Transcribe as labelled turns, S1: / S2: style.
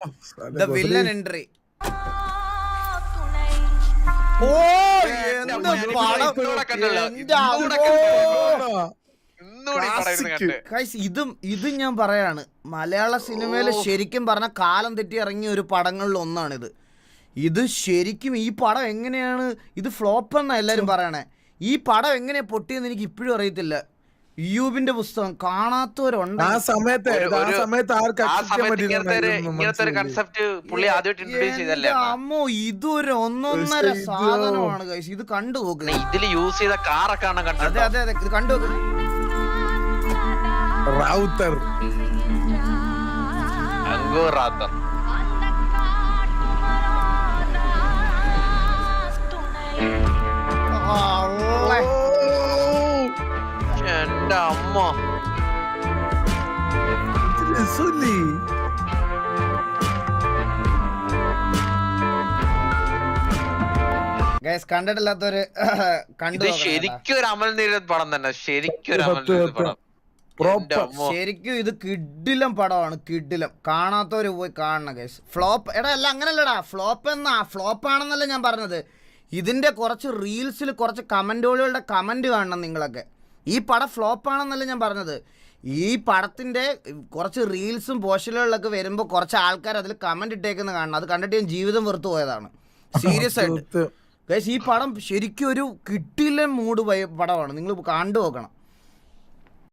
S1: The villain entry. ഇതും ഞാൻ പറയാണ്, മലയാള സിനിമയില് ശരിക്കും പറഞ്ഞ കാലം തെറ്റി ഇറങ്ങിയ ഒരു പടങ്ങളിൽ ഒന്നാണിത്. ഇത് ശരിക്കും ഈ പടം എങ്ങനെയാണ് ഇത് ഫ്ലോപ്പ് എന്നാ എല്ലാരും പറയണേ. ഈ പടം എങ്ങനെയാ പൊട്ടിയെന്ന് എനിക്ക് ഇപ്പോഴും അറിയത്തില്ല. യൂബിന്റെ പുസ്തകം കാണാത്തവരുണ്ട്. അമ്മോ, ഇതൊരു ഒന്നൊന്നര സാധനമാണ് ഗൈസ്. ഇത് കണ്ടു നോക്കുക.
S2: ഇതിൽ യൂസ് ചെയ്ത കാറൊക്കെ
S1: അതെ അതെ അതെ, ഇത് കണ്ടു നോക്കുക.
S2: റാവുത്തർ എന്റെ അമ്മ
S1: ഗൈസ് കണ്ടിട്ടില്ലാത്തവര് കണ്ടു.
S2: ശരിക്കും ഒരു അമൽ നീരദ് പടം തന്നെ. ശരിക്കും ഒരു അമൽ നീരദ് പടം.
S1: ശരിക്കും ഇത് കിഡിലം പടമാണ്. കിഡിലം. കാണാത്തവര് പോയി കാണണം ഗൈസ്. ഫ്ലോപ്പ് എടാ അല്ല, അങ്ങനല്ലടാ. ഫ്ലോപ്പാണെന്നല്ല ഞാൻ പറഞ്ഞത്. ഇതിന്റെ കുറച്ച് റീൽസിൽ കുറച്ച് കമന്റുകളുടെ കമന്റ് കാണണം നിങ്ങളൊക്കെ. ഈ പടം ഫ്ലോപ്പാണെന്നല്ല ഞാൻ പറഞ്ഞത്. ഈ പടത്തിന്റെ കുറച്ച് റീൽസും പോസ്റ്ററുകളിലൊക്കെ വരുമ്പോൾ കുറച്ച് ആൾക്കാർ അതിൽ കമന്റ് ഇട്ടേക്കുന്ന കാണണം. അത് കണ്ടിട്ട് ഞാൻ ജീവിതം വെറുത്തു പോയതാണ്, സീരിയസ് ആയിട്ട് ഗൈസ്. ഈ പടം ശരിക്കും ഒരു കിഡിലം മൂഡ് പടമാണ്. നിങ്ങൾ കണ്ടു നോക്കണം.